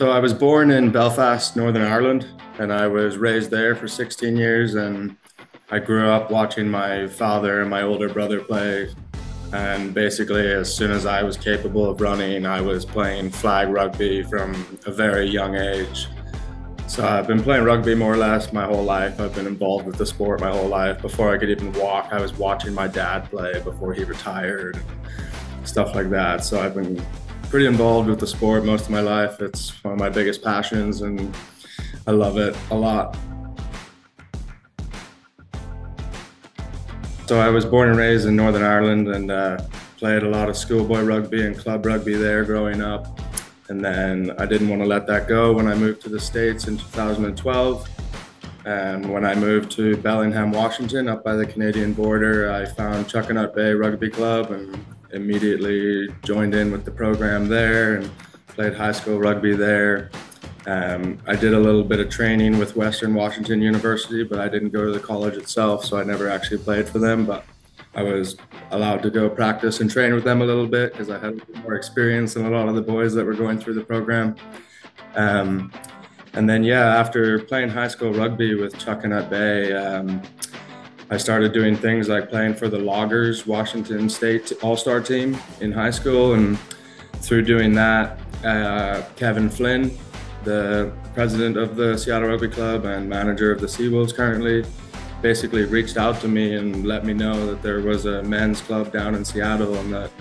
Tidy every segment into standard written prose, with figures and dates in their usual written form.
So I was born in Belfast, Northern Ireland, and I was raised there for 16 years. And I grew up watching my father and my older brother play. And basically, as soon as I was capable of running, I was playing flag rugby from a very young age. So I've been playing rugby more or less my whole life. I've been involved with the sport my whole life. Before I could even walk, I was watching my dad play before he retired, stuff like that. So I've been pretty involved with the sport most of my life. It's one of my biggest passions and I love it a lot. So I was born and raised in Northern Ireland and played a lot of schoolboy rugby and club rugby there growing up. And then I didn't want to let that go when I moved to the States in 2012. And when I moved to Bellingham, Washington, up by the Canadian border, I found Chuckanut Bay Rugby Club and immediately joined in with the program there and played high school rugby there. I did a little bit of training with Western Washington University, but I didn't go to the college itself, so I never actually played for them. But I was allowed to go practice and train with them a little bit because I had a bit more experience than a lot of the boys that were going through the program. And then, after playing high school rugby with Chuckanut Bay, I started doing things like playing for the Loggers Washington State All-Star team in high school. And through doing that, Kevin Flynn, the president of the Seattle Rugby Club and manager of the Seawolves currently, basically reached out to me and let me know that there was a men's club down in Seattle and that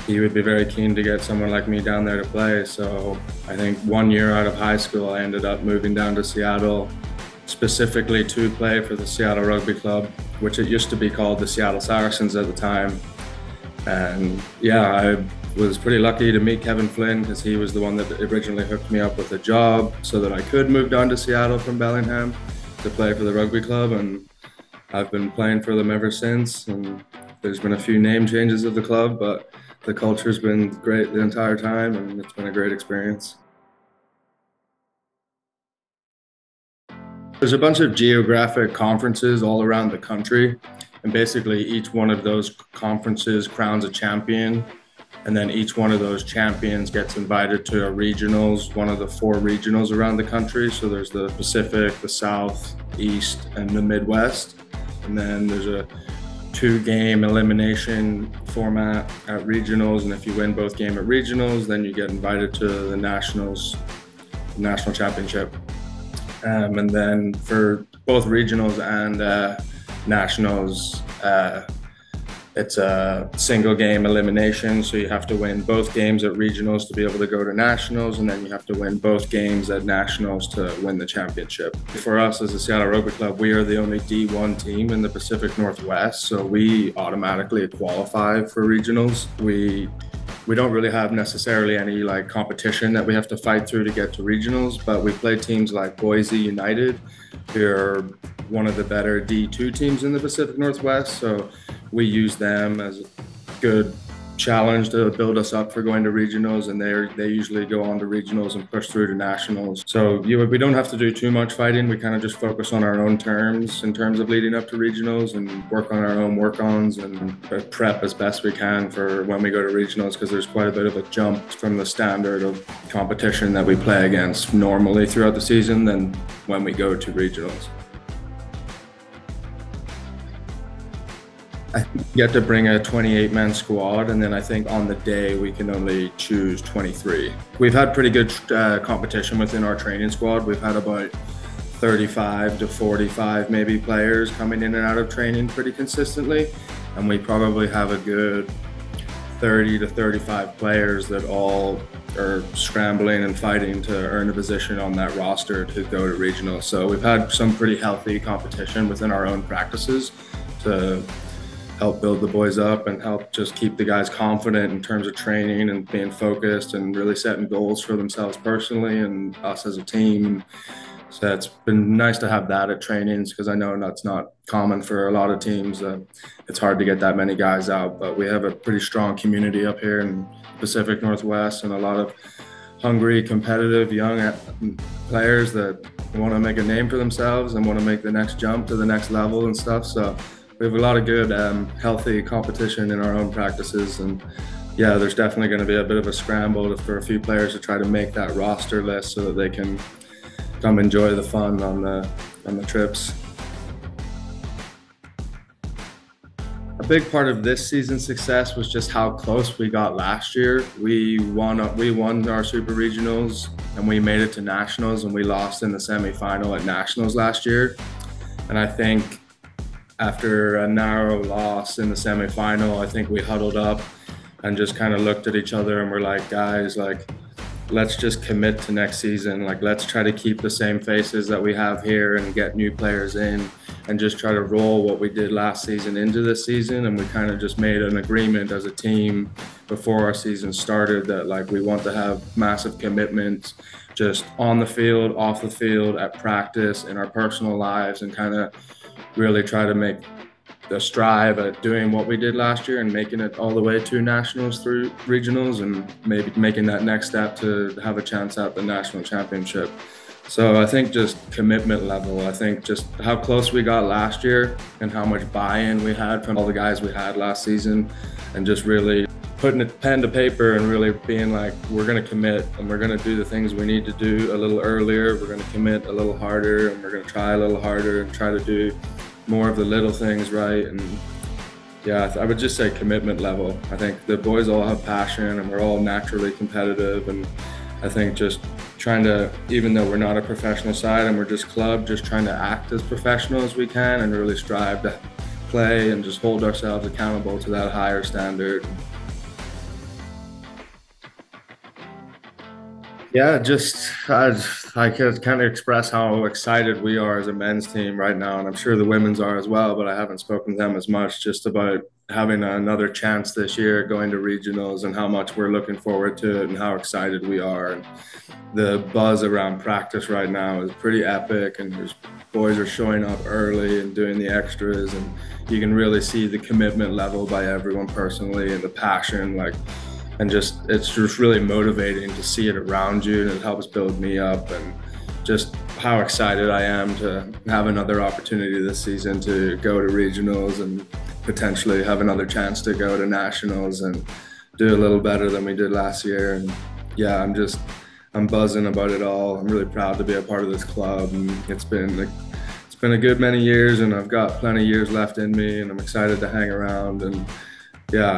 he would be very keen to get someone like me down there to play. So I think 1 year out of high school, I ended up moving down to Seattle specifically to play for the Seattle Rugby Club, which it used to be called the Seattle Saracens at the time. And I was pretty lucky to meet Kevin Flynn because he was the one that originally hooked me up with a job so that I could move down to Seattle from Bellingham to play for the rugby club. And I've been playing for them ever since. And there's been a few name changes of the club, but the culture's been great the entire time and it's been a great experience. There's a bunch of geographic conferences all around the country, and basically each one of those conferences crowns a champion, and then each one of those champions gets invited to a regionals, one of the 4 regionals around the country. So there's the Pacific, the South, East, and the Midwest. And then there's a 2-game elimination format at regionals, and if you win both games at regionals, then you get invited to the national championship. And then for both regionals and nationals, it's a single game elimination. So you have to win both games at regionals to be able to go to nationals, and then you have to win both games at nationals to win the championship. For us as the Seattle Rugby Club, we are the only D1 team in the Pacific Northwest, so we automatically qualify for regionals. We don't really have necessarily any competition that we have to fight through to get to regionals, but we play teams like Boise United, who are one of the better D2 teams in the Pacific Northwest. So we use them as a good challenge to build us up for going to regionals, and they usually go on to regionals and push through to nationals. So we don't have to do too much fighting. We kind of just focus on our own terms in terms of leading up to regionals and work on our own work-ons and prep as best we can for when we go to regionals, because there's quite a bit of a jump from the standard of competition that we play against normally throughout the season than when we go to regionals. I think you get to bring a 28-man squad, and then I think on the day we can only choose 23. We've had pretty good competition within our training squad. We've had about 35 to 45 maybe players coming in and out of training pretty consistently, and we probably have a good 30 to 35 players that all are scrambling and fighting to earn a position on that roster to go to regionals. So we've had some pretty healthy competition within our own practices to help build the boys up and help just keep the guys confident in terms of training and being focused and really setting goals for themselves personally and us as a team. So it's been nice to have that at trainings, because I know that's not common for a lot of teams. It's hard to get that many guys out, but we have a pretty strong community up here in the Pacific Northwest and a lot of hungry, competitive, young players that want to make a name for themselves and want to make the next jump to the next level and stuff. So we have a lot of good, healthy competition in our own practices, and yeah, there's definitely going to be a bit of a scramble for a few players to try to make that roster list so that they can come enjoy the fun on the trips. A big part of this season's success was just how close we got last year. We won our Super Regionals and we made it to Nationals, and we lost in the semi-final at Nationals last year. And I think after a narrow loss in the semi-final, I think we huddled up and just kind of looked at each other and we're like, guys, like, let's just commit to next season. Like, let's try to keep the same faces that we have here and get new players in and just try to roll what we did last season into this season. And we kind of just made an agreement as a team before our season started that, like, we want to have massive commitments just on the field, off the field, at practice, in our personal lives, and kind of really try to make the strive at doing what we did last year and making it all the way to nationals through regionals, and maybe making that next step to have a chance at the national championship. So I think just commitment level, I think just how close we got last year and how much buy-in we had from all the guys we had last season, and just really putting a pen to paper and really being like, we're going to commit and we're going to do the things we need to do a little earlier. We're going to commit a little harder and we're going to try a little harder and try to do more of the little things right. And yeah, I would just say commitment level. I think the boys all have passion and we're all naturally competitive, and I think just trying to, even though we're not a professional side and we're just club, just trying to act as professional as we can and really strive to play and just hold ourselves accountable to that higher standard. Yeah, just I could kind of express how excited we are as a men's team right now, and I'm sure the women's are as well, but I haven't spoken to them as much, just about having another chance this year going to regionals and how much we're looking forward to it and how excited we are. And the buzz around practice right now is pretty epic, and there's boys are showing up early and doing the extras, and you can really see the commitment level by everyone personally and the passion, like, and just it's just really motivating to see it around you, and it helps build me up. And just how excited I am to have another opportunity this season to go to regionals and potentially have another chance to go to nationals and do a little better than we did last year. And yeah, I'm buzzing about it all. I'm really proud to be a part of this club, and it's been a good many years, and I've got plenty of years left in me, and I'm excited to hang around. And yeah,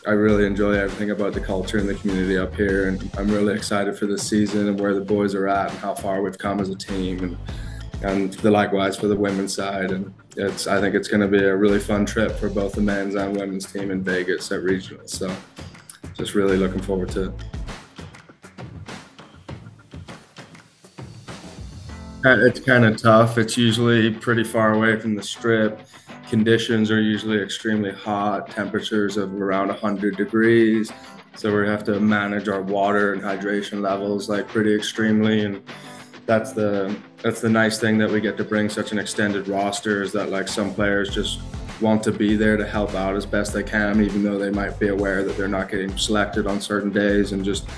I really enjoy everything about the culture and the community up here, and I'm really excited for this season and where the boys are at and how far we've come as a team, and likewise for the women's side. And I think it's going to be a really fun trip for both the men's and women's team in Vegas at regionals. So just really looking forward to it. It's kind of tough. It's usually pretty far away from the strip. Conditions are usually extremely hot, temperatures of around 100 degrees. So we have to manage our water and hydration levels like pretty extremely. And that's the nice thing that we get to bring such an extended roster, is that, like, some players just want to be there to help out as best they can, even though they might be aware that they're not getting selected on certain days, and just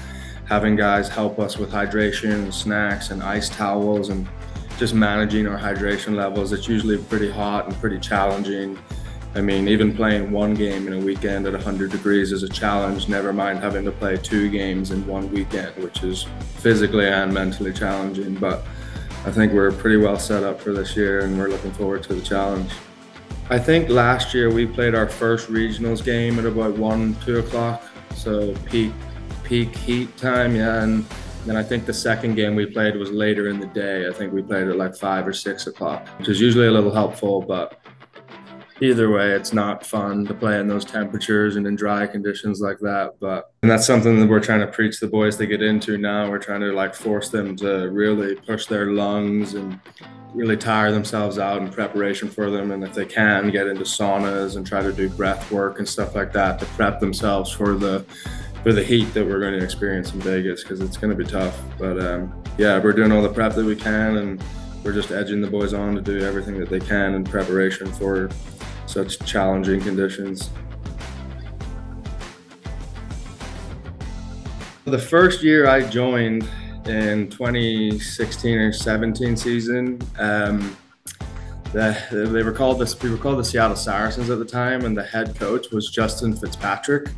having guys help us with hydration, snacks, and ice towels, and just managing our hydration levels. It's usually pretty hot and pretty challenging. I mean, even playing one game in a weekend at 100 degrees is a challenge, never mind having to play 2 games in one weekend, which is physically and mentally challenging. But I think we're pretty well set up for this year, and we're looking forward to the challenge. I think last year we played our first regionals game at about 1, 2 o'clock, so peak heat time, yeah. And then I think the second game we played was later in the day. I think we played at like 5 or 6 o'clock, which is usually a little helpful, but either way, it's not fun to play in those temperatures and in dry conditions like that. And that's something that we're trying to preach the boys to get into now. We're trying to, like, force them to really push their lungs and really tire themselves out in preparation for them. And if they can, get into saunas and try to do breath work and stuff like that to prep themselves for the heat that we're going to experience in Vegas, because it's going to be tough. But yeah, we're doing all the prep that we can, and we're just edging the boys on to do everything that they can in preparation for such challenging conditions. The first year I joined in 2016 or 17 season, we were called the Seattle Saracens at the time, and the head coach was Justin Fitzpatrick.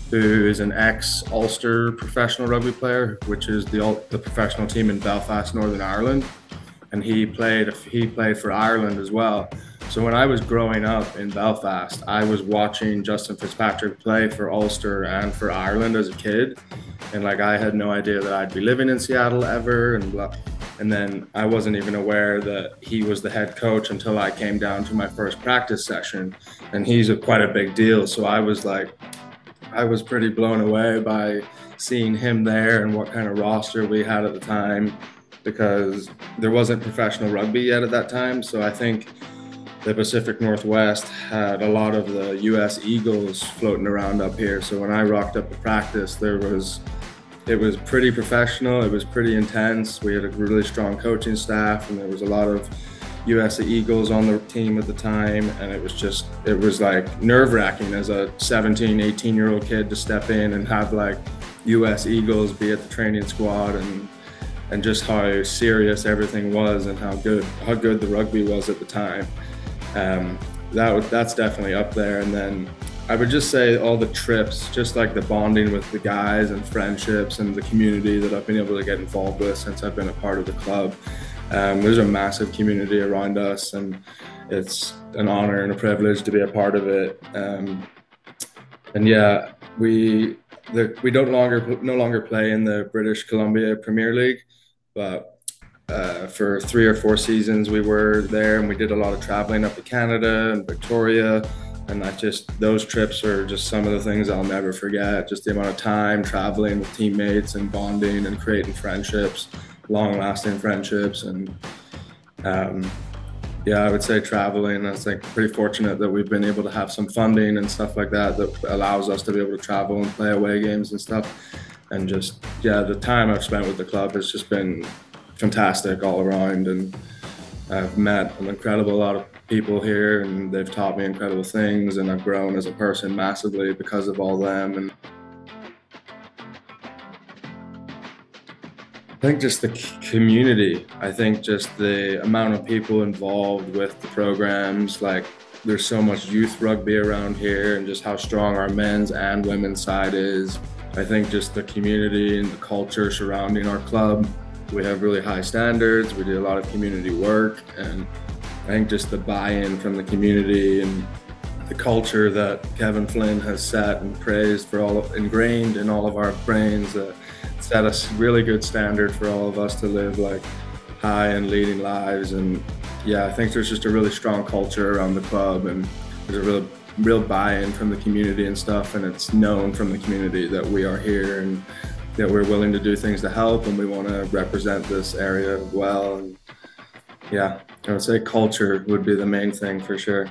who is an ex-Ulster professional rugby player, which is the professional team in Belfast, Northern Ireland. And he played for Ireland as well. So when I was growing up in Belfast, I was watching Justin Fitzpatrick play for Ulster and for Ireland as a kid. And like, I had no idea that I'd be living in Seattle ever, and then I wasn't even aware that he was the head coach until I came down to my first practice session. And he's quite a big deal. So I was pretty blown away by seeing him there and what kind of roster we had at the time, because there wasn't professional rugby yet at that time. So I think the Pacific Northwest had a lot of the US Eagles floating around up here. So when I rocked up to practice, it was pretty professional. It was pretty intense. We had a really strong coaching staff, and there was a lot of US Eagles on the team at the time. And it was like nerve-wracking as a 17, 18-year-old kid to step in and have like US Eagles be at the training squad, and just how serious everything was and how good the rugby was at the time. That's definitely up there. And then I would just say all the trips, just like the bonding with the guys and friendships and the community that I've been able to get involved with since I've been a part of the club. There's a massive community around us, and it's an honor and a privilege to be a part of it. And yeah, we no longer play in the British Columbia Premier League, but for 3 or 4 seasons we were there, and we did a lot of traveling up to Canada and Victoria. And those trips are just some of the things I'll never forget. Just the amount of time traveling with teammates and bonding and creating friendships, long-lasting friendships. And yeah, I would say traveling. I think pretty fortunate that we've been able to have some funding and stuff like that allows us to be able to travel and play away games and stuff. And just, yeah, the time I've spent with the club has just been fantastic all around. And I've met an incredible lot of people here, and they've taught me incredible things, and I've grown as a person massively because of all them. And I think just the community, I think just the amount of people involved with the programs, like there's so much youth rugby around here, and just how strong our men's and women's side is. I think just the community and the culture surrounding our club. We have really high standards. We do a lot of community work, and I think just the buy-in from the community and the culture that Kevin Flynn has set and praised ingrained in all of our brains, set a really good standard for all of us to live like high and leading lives. And yeah, I think there's just a really strong culture around the club, and there's a real buy-in from the community and stuff, and it's known from the community that we are here and that we're willing to do things to help, and we want to represent this area well. And yeah, I would say culture would be the main thing for sure.